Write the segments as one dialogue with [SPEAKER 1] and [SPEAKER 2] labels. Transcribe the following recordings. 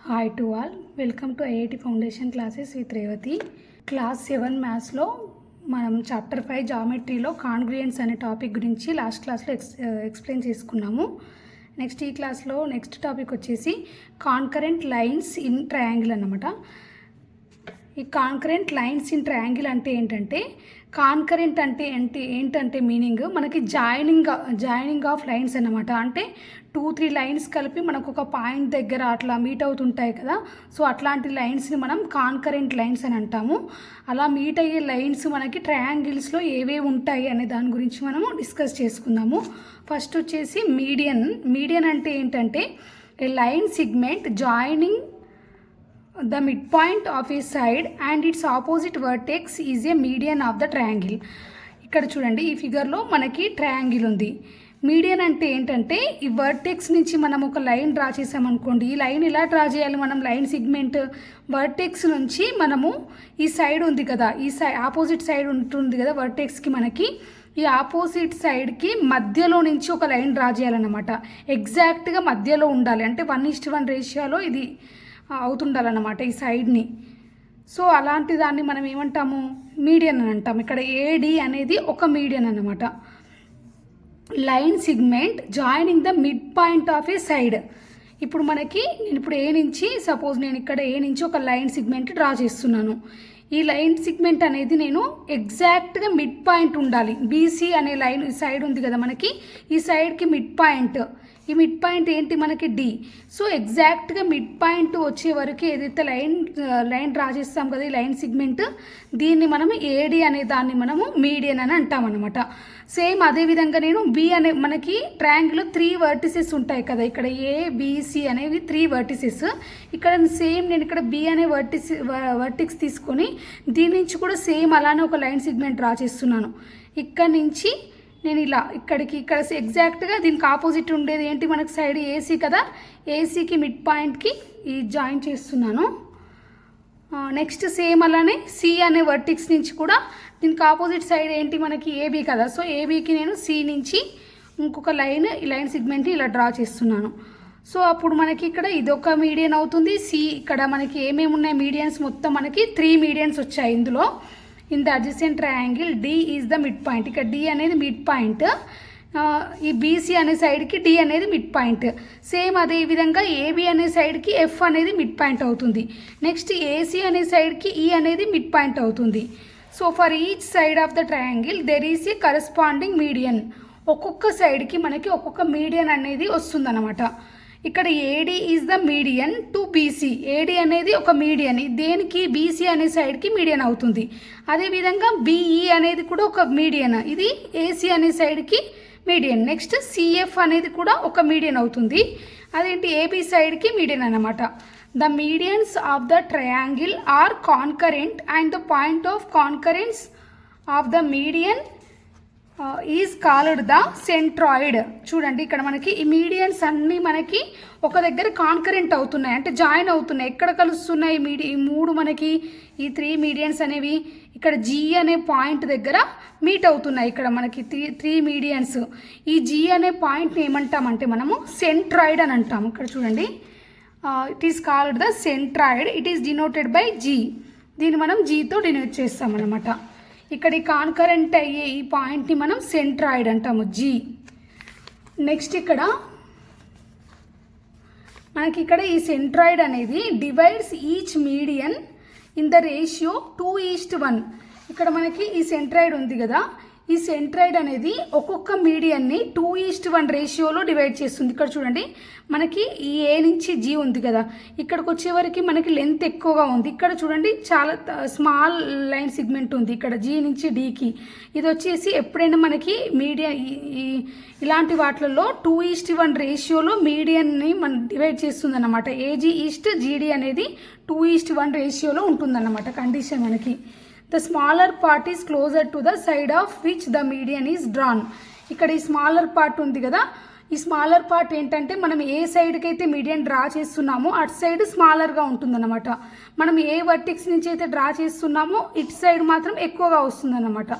[SPEAKER 1] Hi to all, welcome to IIT foundation classes with Revathi. Class 7 మ్యాథ్స్లో మనం chapter 5 జామెట్రీలో కాంగ్రుయెన్స్ అనే topic గురించి లాస్ట్ క్లాస్లో ఎక్స్ప్లెయిన్ చేసుకున్నాము. నెక్స్ట్ ఈ క్లాస్లో నెక్స్ట్ టాపిక్ వచ్చేసి కాన్కరెంట్ లైన్స్ ఇన్ ట్రయాంగిల్ అన్నమాట. ఈ కాన్కరెంట్ లైన్స్ ఇన్ ట్రయాంగిల్ అంటే ఏంటంటే, కాన్కరెంట్ అంటే ఏంటంటే మీనింగ్ మనకి జాయినింగ్ ఆఫ్ లైన్స్ అన్నమాట. అంటే 2-3 లైన్స్ కలిపి మనకు ఒక పాయింట్ దగ్గర అట్లా మీట్ అవుతుంటాయి కదా, సో అట్లాంటి లైన్స్ని మనం కాన్కరెంట్ లైన్స్ అని అంటాము. అలా మీట్ అయ్యే లైన్స్ మనకి ట్రయాంగిల్స్లో ఏవేవి ఉంటాయి అనే దాని గురించి మనము డిస్కస్ చేసుకుందాము. ఫస్ట్ వచ్చేసి మీడియన్ అంటే ఏంటంటే a line segment joining the midpoint of a side and its opposite vertex is a median of the triangle. ఇక్కడ చూడండి, ఈ ఫిగర్లో మనకి ట్రయాంగిల్ ఉంది. మీడియన్ అంటే ఏంటంటే ఈ వర్టెక్స్ నుంచి మనం ఒక లైన్ డ్రా చేసామనుకోండి. ఈ లైన్ ఎలా డ్రా చేయాలి? మనం లైన్ సిగ్మెంట్ వర్టెక్స్ నుంచి మనము ఈ సైడ్ ఉంది కదా, ఈ ఆపోజిట్ సైడ్ ఉంటుంది కదా వర్టెక్స్కి, మనకి ఈ ఆపోజిట్ సైడ్కి మధ్యలో నుంచి ఒక లైన్ డ్రా చేయాలన్నమాట. ఎగ్జాక్ట్గా మధ్యలో ఉండాలి, అంటే 1:1 రేషియోలో ఇది అవుతుండాలన్నమాట ఈ సైడ్ని. సో అలాంటి దాన్ని మనం ఏమంటాము? మీడియన్ అని అంటాం. ఇక్కడ ఏడి అనేది ఒక మీడియన్ అన్నమాట. Line segment joining the mid point of a side. ఇప్పుడు మనకి నేను ఏ నుంచి సపోజ్ నేను ఇక్కడ ఏ నుంచి ఒక లైన్ సిగ్మెంట్ డ్రా చేస్తున్నాను. ఈ లైన్ సిగ్మెంట్ అనేది నేను ఎగ్జాక్ట్గా మిడ్ పాయింట్ ఉండాలి. బీసీ అనే లైన్ ఈ సైడ్ ఉంది కదా మనకి, ఈ సైడ్కి మిడ్ పాయింట్, ఈ మిడ్ పాయింట్ ఏంటి మనకి డి. సో ఎగ్జాక్ట్గా మిడ్ పాయింట్ వచ్చే వరకు ఏదైతే లైన్ డ్రా చేస్తాం కదా ఈ లైన్ సిగ్మెంట్, దీన్ని మనము ఏడి అనే దాన్ని మనము మీడియన్ అని అంటాం అనమాట. సేమ్ అదేవిధంగా నేను బి అనే, మనకి ట్రయాంగిల్లో 3 వర్టిసెస్ ఉంటాయి కదా, ఇక్కడ ఏబిసి అనేవి 3 వర్టిసెస్. ఇక్కడ సేమ్ నేను ఇక్కడ బి అనే వర్టిక్స్ తీసుకొని దీని నుంచి కూడా సేమ్ అలానే ఒక లైన్ సిగ్మెంట్ డ్రా చేస్తున్నాను. ఇక్కడ నుంచి నేను ఇక్కడ ఎగ్జాక్ట్గా దీనికి ఆపోజిట్ ఉండేది ఏంటి మనకి సైడ్ ఏసీ కదా, ఏసీకి మిడ్ పాయింట్కి ఈ జాయిన్ చేస్తున్నాను. నెక్స్ట్ సేమ్ అలానే సి అనే వర్టిక్స్ నుంచి కూడా దీనికి ఆపోజిట్ సైడ్ ఏంటి మనకి ఏబీ కదా, సో ఏబీకి నేను సి నుంచి ఇంకొక లైన్ సిగ్మెంట్ ఇలా డ్రా చేస్తున్నాను. సో అప్పుడు మనకి ఇక్కడ ఇదొక మీడియన్ అవుతుంది. సి ఇక్కడ మనకి ఏమేమి ఉన్నాయి మీడియన్స్, మొత్తం మనకి 3 మీడియన్స్ వచ్చాయి ఇందులో. In the adjacent triangle D is the mid point. ఇక్కడ డి అనేది మిడ్ పాయింట్, ఈ బీసీ అనే సైడ్కి డి అనేది మిడ్ పాయింట్. సేమ్ అదే విధంగా ఏబి అనే సైడ్కి ఎఫ్ అనేది మిడ్ పాయింట్ అవుతుంది. నెక్స్ట్ ఏసీ అనే సైడ్కి ఈ అనేది మిడ్ పాయింట్ అవుతుంది. So for each side of the triangle there is a corresponding median. ఒక్కొక్క సైడ్కి మనకి ఒక్కొక్క మీడియన్ అనేది వస్తుందన్నమాట. ఇక్కడ AD is the median to BC. AD అనేది ఒక మీడియన్, దేనికి బీసీ అనే సైడ్కి మీడియన్ అవుతుంది. అదేవిధంగా బిఈ అనేది కూడా ఒక మీడియన్, ఇది ఏసీ అనే సైడ్కి మీడియన్. నెక్స్ట్ సిఎఫ్ అనేది కూడా ఒక మీడియన్ అవుతుంది, అదేంటి ఏబీ సైడ్కి మీడియన్ అన్నమాట. The medians of the triangle are concurrent and the point of concurrence of the median is called the centroid. చూడండి, ఇక్కడ మనకి ఈ మీడియన్స్ అన్నీ మనకి ఒక దగ్గర కాన్కరెంట్ అవుతున్నాయి, అంటే జాయిన్ అవుతున్నాయి. ఎక్కడ కలుస్తున్నాయి ఈ 3 మనకి ఈ 3 మీడియన్స్ అనేవి ఇక్కడ జీ అనే పాయింట్ దగ్గర మీట్ అవుతున్నాయి. ఇక్కడ మనకి 3 మీడియన్స్. ఈ జీ అనే పాయింట్ని ఏమంటామంటే మనము సెంట్రాయిడ్ అని అంటాము. ఇక్కడ చూడండి, it is called the centroid, it is denoted by G. దీన్ని మనం జీతో డినోట్ చేస్తామన్నమాట. ఇక్కడ ఈ కాన్కరెంట్ అయ్యే ఈ పాయింట్ని మనం సెంట్రాయిడ్ అంటాము, జీ. నెక్స్ట్ ఇక్కడ మనకి ఈ సెంట్రాయిడ్ అనేది divides each median in the ratio 2:1. ఇక్కడ మనకి ఈ సెంట్రాయిడ్ ఉంది కదా, ఈ సెంట్రాయిడ్ అనేది ఒక్కొక్క మీడియన్ని 2:1 రేషియోలో డివైడ్ చేస్తుంది. ఇక్కడ చూడండి, మనకి ఈ ఏ నుంచి జీ ఉంది కదా, ఇక్కడికి వచ్చేవరకు మనకి లెంత్ ఎక్కువగా ఉంది. ఇక్కడ చూడండి చాలా స్మాల్ లైన్ సిగ్మెంట్ ఉంది ఇక్కడ జీ నుంచి డీకి. ఇది వచ్చేసి ఎప్పుడైనా మనకి మీడియన్ ఇలాంటి వాటిల్లో 2:1 రేషియోలో మీడియన్ని మనం డివైడ్ చేస్తుంది అన్నమాట. ఏజీ ఈస్ట్ జీడీ అనేది 2:1 రేషియోలో ఉంటుందన్నమాట కండిషన్ మనకి. The smaller part is closer to the side of which the median is drawn. ఇక్కడ ఈ స్మాలర్ పార్ట్ ఉంది కదా, ఈ స్మాలర్ పార్ట్ ఏంటంటే మనం ఏ సైడ్కి అయితే మీడియన్ డ్రా చేస్తున్నామో అటు సైడ్ స్మాలర్గా ఉంటుందన్నమాట. మనం ఏ వర్టిక్స్ నుంచి అయితే డ్రా చేస్తున్నామో ఇటు సైడ్ మాత్రం ఎక్కువగా వస్తుందన్నమాట.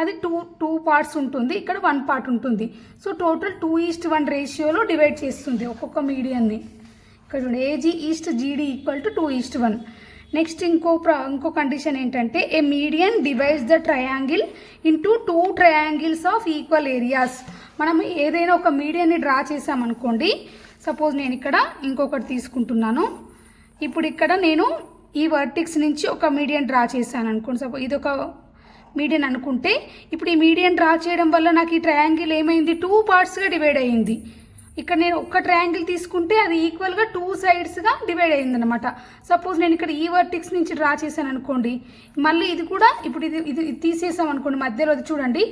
[SPEAKER 1] అది టూ పార్ట్స్ ఉంటుంది, ఇక్కడ 1 పార్ట్ ఉంటుంది. సో టోటల్ 2:1 రేషియోలో డివైడ్ చేస్తుంది ఒక్కొక్క మీడియన్ని. ఇక్కడ చూడండి AG is to GD equal to 2:1. Next ఇంకో కండిషన్ ఏంటంటే a median divides the triangle into 2 triangles of equal areas. మనం ఏదైనా ఒక మీడియన్ని డ్రా చేసామనుకోండి, సపోజ్ నేను ఇక్కడ ఇంకొకటి తీసుకుంటున్నాను. ఇప్పుడు ఇక్కడ నేను ఈ వర్టిక్స్ నుంచి ఒక మీడియన్ డ్రా చేశాను అనుకోండి. సపోజ్ ఇది ఒక మీడియన్ అనుకుంటే, ఇప్పుడు ఈ మీడియన్ డ్రా చేయడం వల్ల నాకు ఈ ట్రయాంగిల్ ఏమైంది, 2 పార్ట్స్గా డివైడ్ అయ్యింది. ఇక్కడ నేను ఒక్క ట్రయాంగిల్ తీసుకుంటే అది ఈక్వల్గా 2 సైడ్స్గా డివైడ్ అయ్యిందనమాట. సపోజ్ నేను ఇక్కడ ఈ వర్టిక్స్ నుంచి డ్రా చేశాను అనుకోండి, మళ్ళీ ఇది కూడా ఇప్పుడు ఇది తీసేసాం అనుకోండి, మధ్యలో అది చూడండి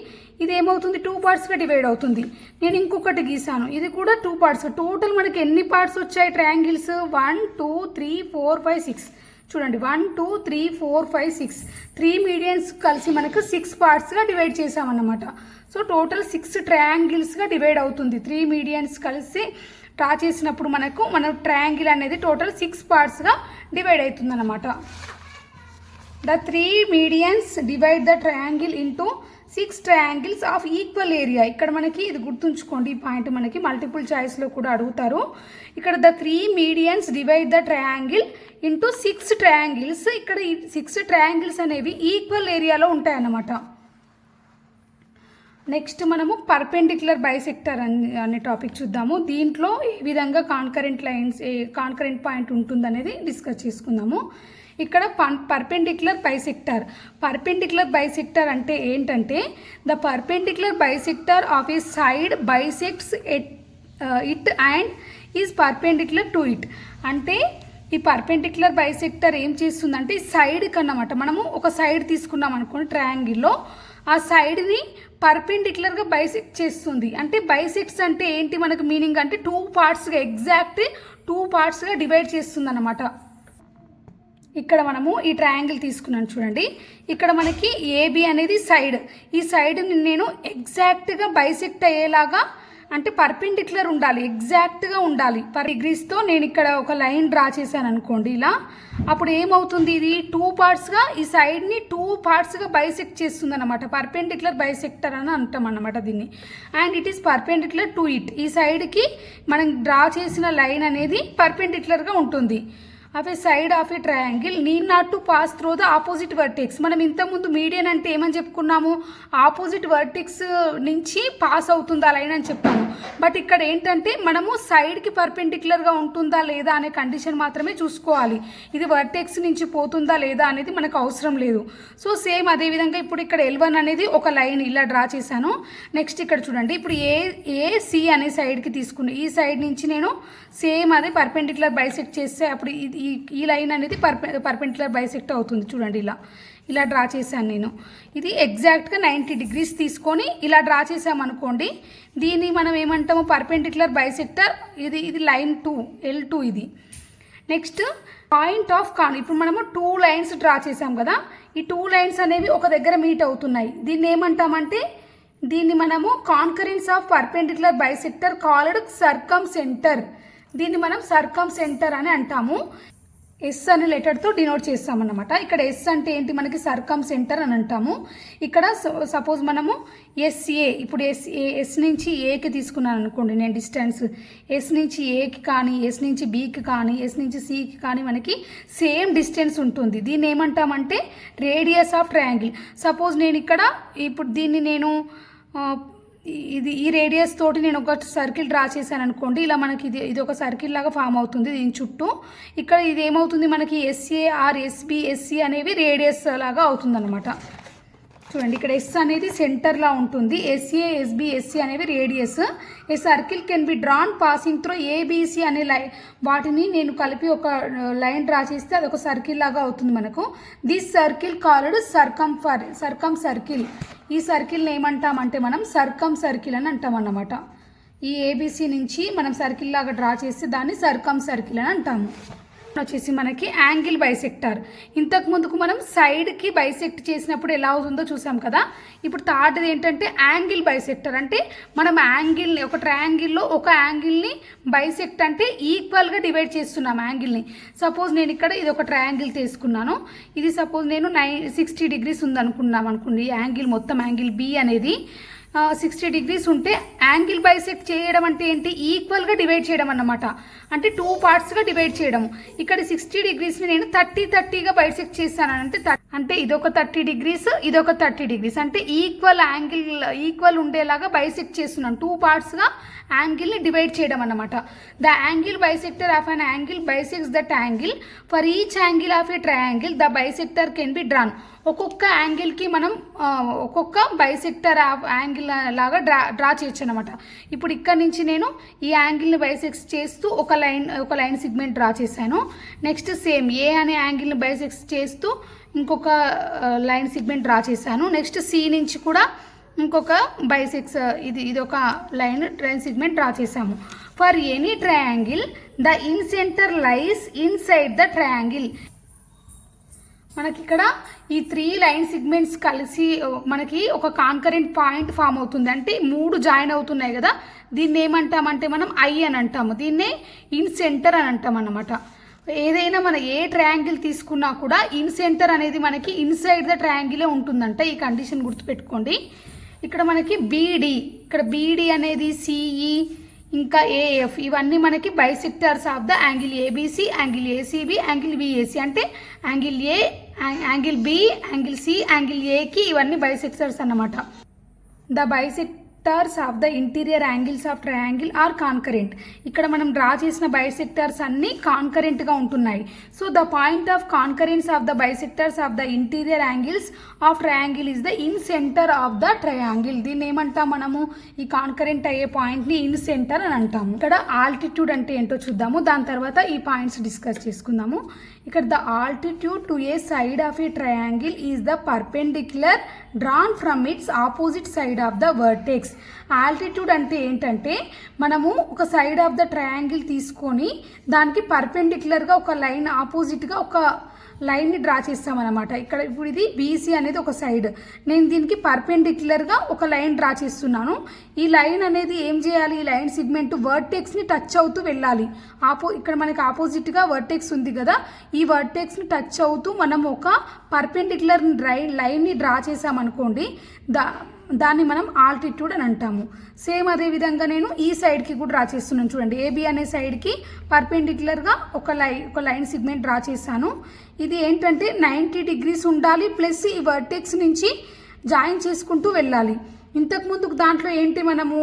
[SPEAKER 1] ఇది ఏమవుతుంది, 2 పార్ట్స్గా డివైడ్ అవుతుంది. నేను ఇంకొకటి గీసాను, ఇది కూడా 2 పార్ట్స్. టోటల్ మనకి ఎన్ని పార్ట్స్ వచ్చాయి ట్రయాంగిల్స్, 1 2 3 4 5 6. చూడండి 1 2 3 4 5 6 3 మీడియన్స్ కలిసి మనకు 6 పార్ట్స్గా డివైడ్ చేసామన్నమాట. సో టోటల్ 6 ట్రయాంగిల్స్గా డివైడ్ అవుతుంది. 3 మీడియన్స్ కలిసి డ్రా చేసినప్పుడు మన ట్రయాంగిల్ అనేది టోటల్ 6 పార్ట్స్గా డివైడ్ అవుతుంది అన్నమాట. The 3 medians divide the triangle into 6 triangles of equal area. ఇక్కడ మనకి ఇది గుర్తుంచుకోండి, ఈ పాయింట్ మనకి మల్టిపుల్ చాయిస్లో కూడా అడుగుతారు. ఇక్కడ the 3 medians divide the triangle into 6 triangles. ఇక్కడ ఈ 6 ట్రయాంగిల్స్ అనేవి ఈక్వల్ ఏరియాలో ఉంటాయన్నమాట. నెక్స్ట్ మనము పర్పెండిక్యులర్ బైసెక్టర్ అనే టాపిక్ చూద్దాము. దీంట్లో ఏ విధంగా కాన్కరెంట్ పాయింట్ ఉంటుందనేది డిస్కస్ చేసుకుందాము. ఇక్కడ పర్పెండిక్యులర్ బైసెక్టర్ అంటే ఏంటంటే the perpendicular bisector of a side bisects it and is perpendicular to it. అంటే ఈ పర్పెండిక్యులర్ బైసెక్టర్ ఏం చేస్తుందంటే ఈ సైడ్కి అన్నమాట. మనము ఒక సైడ్ తీసుకున్నాం అనుకోండి ట్రయాంగిల్లో, ఆ సైడ్ని పర్పెండిక్యులర్గా బైసెక్ట్ చేస్తుంది. అంటే బైసెక్ట్స్ అంటే ఏంటి మనకు మీనింగ్ అంటే 2 పార్ట్స్గా ఎగ్జాక్ట్ 2 పార్ట్స్గా డివైడ్ చేస్తుంది అన్నమాట. ఇక్కడ మనము ఈ ట్రయాంగిల్ తీసుకున్నాను చూడండి, ఇక్కడ మనకి ఏబి అనేది సైడ్. ఈ సైడ్ని నేను ఎగ్జాక్ట్గా బైసెక్ట్ అయ్యేలాగా అంటే పర్పెండిక్యులర్ ఉండాలి, ఎగ్జాక్ట్గా ఉండాలి. డిగ్రీస్తో నేను ఇక్కడ ఒక లైన్ డ్రా చేశాను అనుకోండి ఇలా, అప్పుడు ఏమవుతుంది, ఇది 2 పార్ట్స్గా ఈ సైడ్ని 2 పార్ట్స్గా బైసెక్ట్ చేస్తుంది అనమాట. పర్పెండిక్యులర్ బైసెక్టర్ అని అంటాం అన్నమాట దీన్ని. And it is perpendicular to it. ఈ సైడ్కి మనం డ్రా చేసిన లైన్ అనేది పర్పెండిక్యులర్గా ఉంటుంది. Of a side of a triangle need not to pass through the opposite vertex. మనం ఇంతకుముందు మీడియన్ అంటే ఏమని చెప్పుకున్నాము, ఆపోజిట్ వర్టెక్స్ నుంచి పాస్ అవుతుంది ఆ లైన్ అని చెప్పాము. బట్ ఇక్కడ ఏంటంటే మనము సైడ్కి పర్పెండిక్యులర్గా ఉంటుందా లేదా అనే కండిషన్ మాత్రమే చూసుకోవాలి. ఇది వర్టెక్స్ నుంచి పోతుందా లేదా అనేది మనకు అవసరం లేదు. సో సేమ్ అదేవిధంగా ఇప్పుడు ఇక్కడ L1 అనేది ఒక లైన్ ఇలా డ్రా చేశాను. నెక్స్ట్ ఇక్కడ చూడండి, ఇప్పుడు ఏసి అనే సైడ్కి తీసుకుని ఈ సైడ్ నుంచి నేను సేమ్ అదే పర్పెండిక్యులర్ బైసెక్ట్ చేస్తే అప్పుడు ఈ లైన్ అనేది పర్పెండిక్యులర్ బైసెక్ట్ అవుతుంది. చూడండి ఇలా డ్రా చేశాను నేను. ఇది ఎగ్జాక్ట్గా 90 డిగ్రీస్ తీసుకొని ఇలా డ్రా చేసామనుకోండి, దీన్ని మనం ఏమంటాము పర్పెండిక్యులర్ బైసెక్టర్. ఇది లైన్ 2 L2 ఇది. నెక్స్ట్ పాయింట్ ఆఫ్ ఇప్పుడు మనము 2 లైన్స్ డ్రా చేసాం కదా, ఈ 2 లైన్స్ అనేవి ఒక దగ్గర మీట్ అవుతున్నాయి. దీన్ని ఏమంటామంటే దీన్ని మనము concurrence of perpendicular bisector called circumcentre. దీన్ని మనం సర్కమ్ సెంటర్ అని అంటాము. ఎస్ అనే లెటర్తో డినోట్ చేస్తామన్నమాట. ఇక్కడ ఎస్ అంటే ఏంటి, మనకి సర్కమ్ సెంటర్ అని అంటాము. ఇక్కడ సపోజ్ మనము ఎస్ఏ, ఇప్పుడు ఎస్ నుంచి ఏకి తీసుకున్నాను అనుకోండి నేను డిస్టెన్స్, ఎస్ నుంచి ఏకి కానీ ఎస్ నుంచి బికి కానీ ఎస్ నుంచి సికి కానీ మనకి సేమ్ డిస్టెన్స్ ఉంటుంది. దీన్ని ఏమంటామంటే రేడియస్ ఆఫ్ ట్రయాంగిల్. సపోజ్ నేను ఇక్కడ ఇప్పుడు దీన్ని నేను ఈ రేడియస్ తోటి నేను ఒక సర్కిల్ డ్రా చేశాను అనుకోండి, ఇలా మనకి ఇది ఒక సర్కిల్ లాగా ఫామ్ అవుతుంది దీని చుట్టూ. ఇక్కడ ఇది ఏమవుతుంది మనకి ఎస్ఏ ఆర్ ఎస్బి ఎస్సి అనేవి రేడియస్ లాగా అవుతుంది అనమాట. చూడండి ఇక్కడ ఎస్ అనేది సెంటర్లా ఉంటుంది, ఎస్ఏ ఎస్బి ఎస్సి అనేవి radius. A circle can be drawn passing through ABC అనే వాటిని నేను కలిపి ఒక లైన్ డ్రా చేస్తే అది ఒక సర్కిల్ లాగా అవుతుంది మనకు. This circle called circumcircle. ఈ సర్కిల్ని ఏమంటామంటే మనం సర్కమ్ సర్కిల్ అని అంటాం అన్నమాట. ఈ ఏబిసి నుంచి మనం సర్కిల్ లాగా డ్రా చేస్తే దాన్ని సర్కమ్ సర్కిల్ అని అంటాము. వచ్చేసి మనకి యాంగిల్ బైసెక్టర్. ఇంతకు ముందుకు మనం సైడ్కి బైసెక్ట్ చేసినప్పుడు ఎలా అవుతుందో చూసాం కదా. ఇప్పుడు థర్డ్ది ఏంటంటే యాంగిల్ బైసెక్టర్. అంటే మనం యాంగిల్ని ఒక ట్రయాంగిల్లో ఒక యాంగిల్ని బైసెక్ట్ అంటే ఈక్వల్గా డివైడ్ చేస్తున్నాం యాంగిల్ని. సపోజ్ నేను ఇక్కడ ఇది ఒక ట్రయాంగిల్ తీసుకున్నాను, ఇది సపోజ్ నేను 60 డిగ్రీస్ ఉందనుకున్నాం ఈ యాంగిల్ మొత్తం యాంగిల్ బి అనేది 60 డిగ్రీస్ ఉంటే యాంగిల్ బైసెక్ట్ చేయడం అంటే ఏంటి, ఈక్వల్గా డివైడ్ చేయడం అన్నమాట. అంటే 2 పార్ట్స్గా డివైడ్ చేయడం. ఇక్కడ 60 డిగ్రీస్ని నేను 30గా బైసెక్ట్ చేస్తాను. అంటే ఇదొక 30 డిగ్రీస్, ఇదొక 30 డిగ్రీస్, అంటే ఈక్వల్ ఉండేలాగా బైసెక్ట్ చేస్తున్నాను. 2 పార్ట్స్గా యాంగిల్ని డివైడ్ చేయడం అన్నమాట. The angle bisector of an angle bisects that angle. For each angle of a triangle the bisector can be drawn. ఒక్కొక్క యాంగిల్కి మనం ఒక్కొక్క బైసెక్టర్ యాంగిల్ లాగా డ్రా చేయొచ్చు అనమాట. ఇప్పుడు ఇక్కడ నుంచి నేను ఈ యాంగిల్ని బైసెక్ట్ చేస్తూ ఒక లైన్ సెగ్మెంట్ డ్రా చేశాను. నెక్స్ట్ సేమ్ ఏ అనే యాంగిల్ని బైసెక్ట్ చేస్తూ ఇంకొక లైన్ సెగ్మెంట్ డ్రా చేశాను. నెక్స్ట్ సి నుంచి కూడా ఇంకొక ఇది ఒక లైన్ సెగ్మెంట్ డ్రా చేసాము. For any triangle the in centre lies inside the triangle. మనకి ఇక్కడ ఈ 3 లైన్ సెగ్మెంట్స్ కలిసి మనకి ఒక కాన్కరెంట్ పాయింట్ ఫామ్ అవుతుంది. అంటే 3 జాయిన్ అవుతున్నాయి కదా, దీన్ని ఏమంటామంటే మనం ఐ అని అంటాము. దీన్నే ఇన్ సెంటర్ అని అంటాం అన్నమాట. ఏదైనా మన ఏ ట్రయాంగిల్ తీసుకున్నా కూడా ఇన్ సెంటర్ అనేది మనకి ఇన్సైడ్ ద ట్రయాంగిలే ఉంటుందంట. ఈ కండిషన్ గుర్తుపెట్టుకోండి. ఇక్కడ మనకి బీడి, ఇక్కడ బీడి అనేది సిఈ ఇంకా ఏఎఫ్, ఇవన్నీ మనకి bisectors of the angle ABC, angle ACB, angle BAC. అంటే angle A, angle B, angle C, angle ఏకి ఇవన్నీ బైసెక్టర్స్ అన్నమాట. The bisectors of the interior angles of triangle are concurrent. ఇక్కడ మనం డ్రా చేసిన బైసెక్టర్స్ అన్ని కాన్కరెంట్గా ఉంటున్నాయి. So the point of concurrence of the bisectors of the interior angles of triangle is the incentre of the triangle. దీన్ని ఏమంటాం మనము? ఈ కాన్కరెంట్ అయ్యే పాయింట్ని ఇన్ సెంటర్ అని అంటాము. ఇక్కడ ఆల్టిట్యూడ్ అంటే ఏంటో చూద్దాము, దాని తర్వాత ఈ పాయింట్స్ డిస్కస్ చేసుకుందాము. ఇక్కడ the altitude to A side of a triangle is the perpendicular drawn from it's opposite side of the vertex. Altitude అంటే ఏంటంటే మనము ఒక సైడ్ ఆఫ్ ద ట్రయాంగిల్ తీసుకొని దానికి పర్పెండిక్యులర్గా ఒక లైన్ ఆపోజిట్గా ఒక లైన్ని డ్రా చేస్తామన్నమాట. ఇక్కడ ఇప్పుడు ఇది బీసీ అనేది ఒక సైడ్, నేను దీనికి పర్పెండిక్యులర్గా ఒక లైన్ డ్రా చేస్తున్నాను. ఈ లైన్ అనేది ఏం చేయాలి? ఈ లైన్ సెగ్మెంట్ వర్టెక్స్ని టచ్ అవుతూ వెళ్ళాలి. ఇక్కడ మనకి ఆపోజిట్గా వర్టెక్స్ ఉంది కదా, ఈ వర్టెక్స్ని టచ్ అవుతూ మనం ఒక పర్పెండిక్యులర్ లైన్ని డ్రా చేసామనుకోండి, దాన్ని మనం ఆల్టిట్యూడ్ అని అంటాము. సేమ్ అదే విధంగా నేను ఈ సైడ్కి కూడా డ్రా చేస్తున్నాను. చూడండి, ఏబి అనే సైడ్కి పర్పెండిక్యులర్గా ఒక లైన్ సెగ్మెంట్ డ్రా చేశాను. ఇది ఏంటంటే 90 డిగ్రీస్ ఉండాలి, ప్లస్ ఈ వర్టెక్స్ నుంచి జాయిన్ చేసుకుంటూ వెళ్ళాలి. ఇంతకుముందు దాంట్లో ఏంటి మనము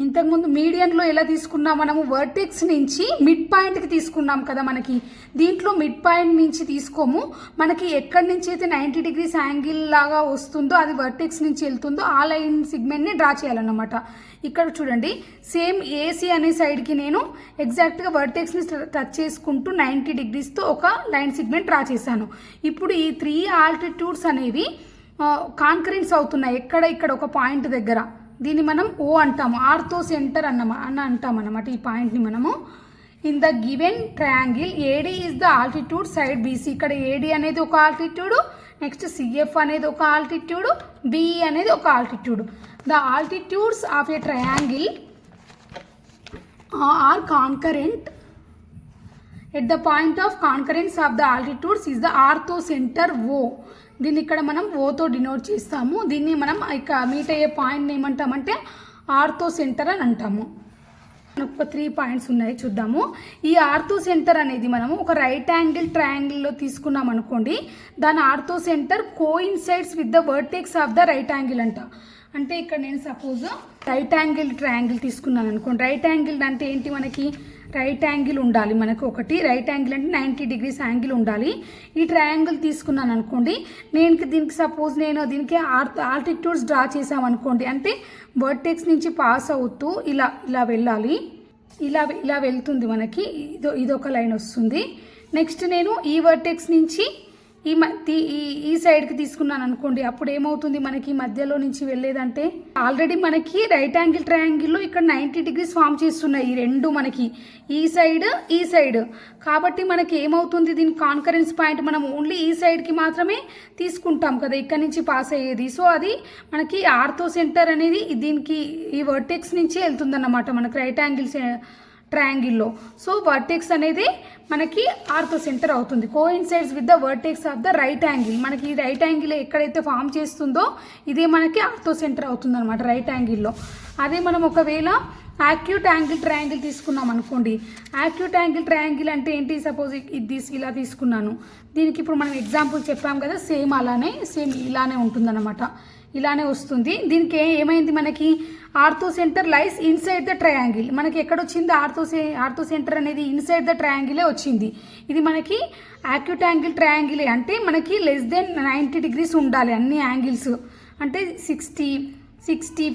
[SPEAKER 1] ఇంతకుముందు మీడియన్లో ఎలా తీసుకున్నాం మనము? వర్టెక్స్ నుంచి మిడ్ పాయింట్కి తీసుకున్నాం కదా. మనకి దీంట్లో మిడ్ పాయింట్ నుంచి తీసుకోము, మనకి ఎక్కడి నుంచి అయితే 90 డిగ్రీస్ యాంగిల్ లాగా వస్తుందో, అది వర్టెక్స్ నుంచి వెళ్తుందో ఆ లైన్ సెగ్మెంట్ని డ్రా చేయాలన్నమాట. ఇక్కడ చూడండి, సేమ్ ఏసీ అనే సైడ్కి నేను ఎగ్జాక్ట్గా వర్టెక్స్ని టచ్ చేసుకుంటూ 90 డిగ్రీస్తో ఒక లైన్ సెగ్మెంట్ డ్రా చేశాను. ఇప్పుడు ఈ 3 ఆల్టిట్యూడ్స్ అనేవి కాన్కరెన్స్ అవుతున్నాయి. ఇక్కడ ఒక పాయింట్ దగ్గర, దీన్ని మనం ఓ అంటాము, ఆర్థో సెంటర్ అని అంటాం అన్నమాట. ఈ పాయింట్ని మనము in the given triangle AD is the altitude side BC. ఇక్కడ ఏడి అనేది ఒక ఆల్టిట్యూడ్, నెక్స్ట్ సిఎఫ్ అనేది ఒక ఆల్టిట్యూడ్, బిఈ అనేది ఒక altitude. The altitudes of a triangle are concurrent at the point of concurrence of the altitudes is the orthocentre O. దీన్ని ఇక్కడ మనం ఓతో డినోట్ చేస్తాము. దీన్ని మనం ఇక మీట్ అయ్యే పాయింట్ని ఏమంటామంటే ఆర్థో సెంటర్ అని అంటాము. ఒక 3 పాయింట్స్ ఉన్నాయి, చూద్దాము. ఈ ఆర్థో సెంటర్ అనేది మనము ఒక రైట్ యాంగిల్ ట్రయాంగిల్లో తీసుకున్నాం అనుకోండి, దాని ortho centre coincides with the vertex of the right angle అంట. అంటే ఇక్కడ నేను సపోజ్ రైట్ యాంగిల్ ట్రయాంగిల్ తీసుకున్నాను అనుకోండి. రైట్ యాంగిల్ అంటే ఏంటి? మనకి రైట్ యాంగిల్ ఉండాలి. మనకు ఒకటి రైట్ యాంగిల్ అంటే 90 డిగ్రీస్ యాంగిల్ ఉండాలి. ఈ ట్రయాంగిల్ తీసుకున్నాను అనుకోండి, దీనికి సపోజ్ నేను దీనికి ఆల్టిట్యూడ్స్ డ్రా చేసామనుకోండి, అంటే వర్టెక్స్ నుంచి పాస్ అవుతూ ఇలా వెళ్ళాలి. ఇలా వెళ్తుంది మనకి, ఇదొక లైన్ వస్తుంది. నెక్స్ట్ నేను ఈ వర్టెక్స్ నుంచి ఈ సైడ్కి తీసుకున్నాను అనుకోండి, అప్పుడు ఏమవుతుంది? మనకి మధ్యలో నుంచి వెళ్ళేదంటే ఆల్రెడీ మనకి రైట్ యాంగిల్ ట్రయాంగిల్లో ఇక్కడ 90 డిగ్రీస్ ఫామ్ చేస్తున్నాయి ఈ రెండు, మనకి ఈ సైడ్. కాబట్టి మనకి ఏమవుతుంది? దీని కాన్కరెన్స్ పాయింట్ మనం ఓన్లీ ఈ సైడ్కి మాత్రమే తీసుకుంటాం కదా, ఇక్కడ నుంచి పాస్ అయ్యేది. సో అది మనకి ఆర్థో సెంటర్ అనేది దీనికి ఈ వర్టెక్స్ నుంచి వెళ్తుందన్నమాట మనకి రైట్ యాంగిల్ ట్రయాంగిల్లో. సో వర్టెక్స్ అనేది మనకి ఆర్థో సెంటర్ అవుతుంది, coincides with the vertex of the right angle. మనకి ఈ రైట్ యాంగిల్ ఎక్కడైతే ఫామ్ చేస్తుందో ఇదే మనకి ఆర్థో సెంటర్ అవుతుంది అనమాట రైట్ యాంగిల్లో. అదే మనం ఒకవేళ యాక్యూట్ యాంగిల్ ట్రయాంగిల్ తీసుకున్నాం అనుకోండి. యాక్యూట్ యాంగిల్ ట్రయాంగిల్ అంటే ఏంటి? సపోజ్ ఇది ఇలా తీసుకున్నాను. దీనికి ఇప్పుడు మనం ఎగ్జాంపుల్ చెప్పాం కదా, సేమ్ ఇలానే ఉంటుందన్నమాట. ఇలానే వస్తుంది. దీనికి ఏమైంది, మనకి ortho centre lies inside the triangle. మనకి ఎక్కడొచ్చింది? ఆర్థో సెంటర్ అనేది ఇన్సైడ్ ద ట్రయాంగిలే వచ్చింది. ఇది మనకి యాక్యూట్ యాంగిల్ ట్రయాంగిలే. అంటే మనకి లెస్ దెన్ 90 degrees ఉండాలి అన్ని యాంగిల్స్. అంటే 60,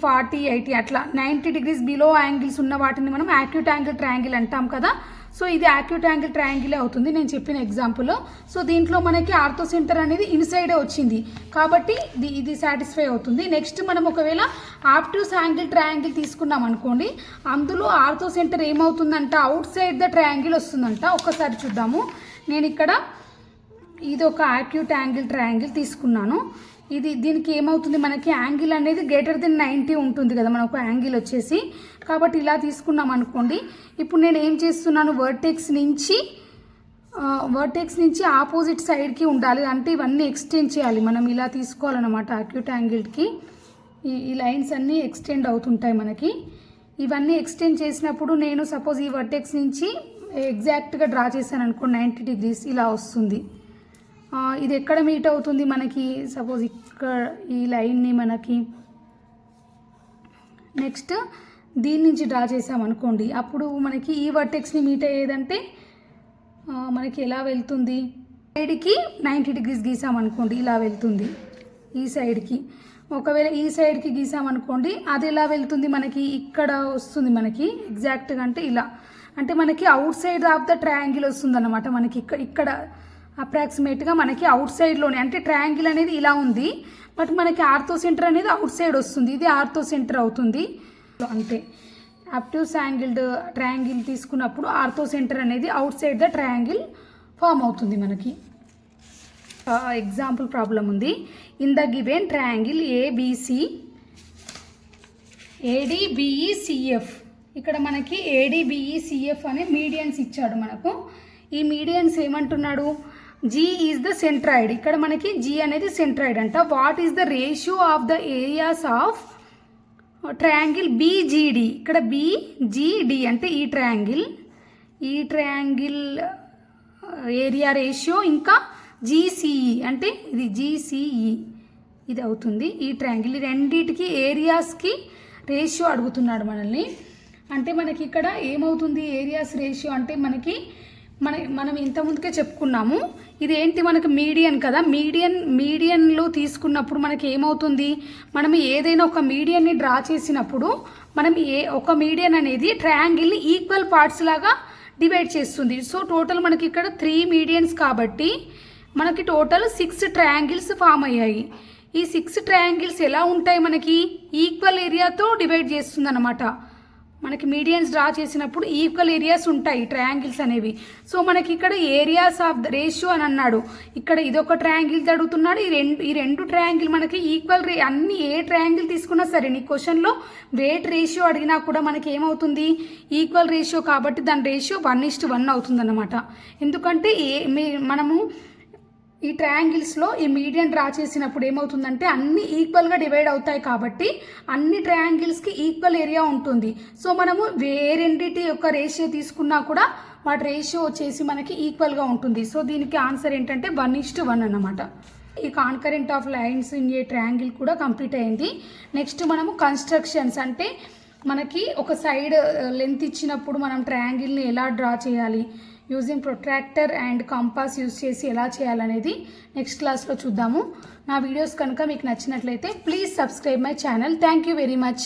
[SPEAKER 1] 40, 80 అట్లా 90 degrees బిలో యాంగిల్స్ ఉన్న వాటిని మనం యాక్యూట్ యాంగిల్ ట్రయాంగిల్ అంటాం కదా. సో ఇది యాక్యూట్ యాంగిల్ ట్రయాంగిలే అవుతుంది నేను చెప్పిన ఎగ్జాంపుల్. సో దీంట్లో మనకి ఆర్థో సెంటర్ అనేది ఇన్సైడే వచ్చింది కాబట్టి ఇది సాటిస్ఫై అవుతుంది. నెక్స్ట్ మనం ఒకవేళ ఆబ్ట్యూస్ యాంగిల్ ట్రయాంగిల్ తీసుకున్నాం అనుకోండి, అందులో ఆర్థో సెంటర్ ఏమవుతుందంట? అవుట్ సైడ్ ద ట్రయాంగిల్ వస్తుందంట. ఒక్కసారి చూద్దాము. నేను ఇక్కడ ఇది ఒక యాక్యూట్ యాంగిల్ ట్రయాంగిల్ తీసుకున్నాను. దీనికి ఏమవుతుంది, మనకి యాంగిల్ అనేది గ్రేటర్ దెన్ 90 ఉంటుంది కదా మనకు యాంగిల్ వచ్చేసి. కాబట్టి ఇలా తీసుకున్నాం అనుకోండి. ఇప్పుడు నేను ఏం చేస్తున్నాను, వర్టెక్స్ నుంచి ఆపోజిట్ సైడ్కి ఉండాలి. అంటే ఇవన్నీ ఎక్స్టెండ్ చేయాలి మనం. ఇలా తీసుకోవాలన్నమాట. యాక్యూట్ యాంగిల్కి ఈ లైన్స్ అన్నీ ఎక్స్టెండ్ అవుతుంటాయి మనకి. ఇవన్నీ ఎక్స్టెండ్ చేసినప్పుడు నేను సపోజ్ ఈ వర్టెక్స్ నుంచి ఎగ్జాక్ట్గా డ్రా చేశాను అనుకోండి, 90 degrees ఇలా వస్తుంది. ఇది ఎక్కడ మీట్ అవుతుంది మనకి? సపోజ్ ఇక్కడ ఈ లైన్ని మనకి నెక్స్ట్ దీని నుంచి డ్రా చేసామనుకోండి, అప్పుడు మనకి ఈ వర్టెక్స్ని మీట్ అయ్యేదంటే మనకి ఎలా వెళ్తుంది? సైడ్కి 90 degrees గీసామనుకోండి, ఇలా వెళ్తుంది ఈ సైడ్కి. ఒకవేళ ఈ సైడ్కి గీసామనుకోండి, అది ఎలా వెళ్తుంది? మనకి ఇక్కడ వస్తుంది మనకి ఎగ్జాక్ట్గా. అంటే ఇలా, అంటే మనకి out side of the triangle వస్తుంది అన్నమాట. మనకి ఇక్కడ అప్రాక్సిమేట్గా మనకి అవుట్ సైడ్లోనే, అంటే ట్రయాంగిల్ అనేది ఇలా ఉంది బట్ మనకి ఆర్థో సెంటర్ అనేది అవుట్ సైడ్ వస్తుంది. ఇది ఆర్థో సెంటర్ అవుతుంది. అంతే, ఆబ్ట్యూస్ యాంగిల్డ్ ట్రయాంగిల్ తీసుకున్నప్పుడు ఆర్థో సెంటర్ అనేది outside the triangle form అవుతుంది మనకి. ఎగ్జాంపుల్ ప్రాబ్లం ఉంది. In the given triangle ABC ADBECF. ఇక్కడ మనకి ADBECF అనే మీడియన్స్ ఇచ్చాడు మనకు. ఈ మీడియన్స్ ఏమంటున్నాడు? G is the centroid. ఇక్కడ మనకి G అనేది సెంట్రాయిడ్ అంట. What is the ratio of the areas of triangle BGD? ఇక్కడ BGD అంటే ఈ ట్రయాంగిల్ ఏరియా రేషియో, ఇంకా GCE అంటే ఇది GCE ఇది అవుతుంది. ఈ ట్రయాంగిల్ రెండింటికి ఏరియాస్కి రేషియో అడుగుతున్నాడు మనల్ని. అంటే మనకి ఇక్కడ ఏమవుతుంది ఏరియాస్ రేషియో అంటే మనకి మనం ఇంతకుముందుకే చెప్పుకున్నాము. ఇది ఏంటి, మనకి మీడియన్ కదా. మీడియన్లో తీసుకున్నప్పుడు మనకి ఏమవుతుంది, మనం ఏదైనా ఒక మీడియన్ని డ్రా చేసినప్పుడు మనం ఒక మీడియన్ అనేది ట్రయాంగిల్ని ఈక్వల్ పార్ట్స్ లాగా డివైడ్ చేస్తుంది. సో టోటల్ మనకి ఇక్కడ 3 మీడియన్స్ కాబట్టి మనకి టోటల్ 6 ట్రయాంగిల్స్ ఫామ్ అయ్యాయి. ఈ 6 ట్రయాంగిల్స్ ఎలా ఉంటాయి, మనకి ఈక్వల్ ఏరియాతో డివైడ్ చేస్తుంది అన్నమాట. మనకి మీడియన్స్ డ్రా చేసినప్పుడు ఈక్వల్ ఏరియాస్ ఉంటాయి ట్రయాంగిల్స్ అనేవి. సో మనకి ఇక్కడ ఏరియాస్ ఆఫ్ ద రేషియో అని అన్నాడు. ఇక్కడ ఇదొక ట్రయాంగిల్ అడుగుతున్నాడు. ఈ రెండు ట్రయాంగిల్ మనకి ఈక్వల్ అన్ని ఏ ట్రయాంగిల్ తీసుకున్నా సరే నీ క్వశ్చన్లో వెయిట్ రేషియో అడిగినా కూడా మనకి ఏమవుతుంది, ఈక్వల్ రేషియో కాబట్టి దాని రేషియో 1:1 అవుతుంది అన్నమాట. ఎందుకంటే మనము ఈ ట్రయాంగిల్స్లో ఈ మీడియన్ డ్రా చేసినప్పుడు ఏమవుతుందంటే అన్ని ఈక్వల్గా డివైడ్ అవుతాయి కాబట్టి అన్ని ట్రయాంగిల్స్కి ఈక్వల్ ఏరియా ఉంటుంది. సో మనము రెండిటి యొక్క రేషియో తీసుకున్నా కూడా వాటి రేషియో వచ్చేసి మనకి ఈక్వల్గా ఉంటుంది. సో దీనికి ఆన్సర్ ఏంటంటే 1:1 అన్నమాట. ఈ concurrent of lines in a triangle కూడా కంప్లీట్ అయింది. నెక్స్ట్ మనము కన్స్ట్రక్షన్స్, అంటే మనకి ఒక సైడ్ లెంత్ ఇచ్చినప్పుడు మనం ట్రయాంగిల్ని ఎలా డ్రా చేయాలి, using protractor and compass use చేసి ఎలా చేయాలనేది నెక్స్ట్ క్లాస్లో చూద్దాము. నా వీడియోస్ కనుక మీకు నచ్చినట్లయితే please subscribe my channel. Thank you very much.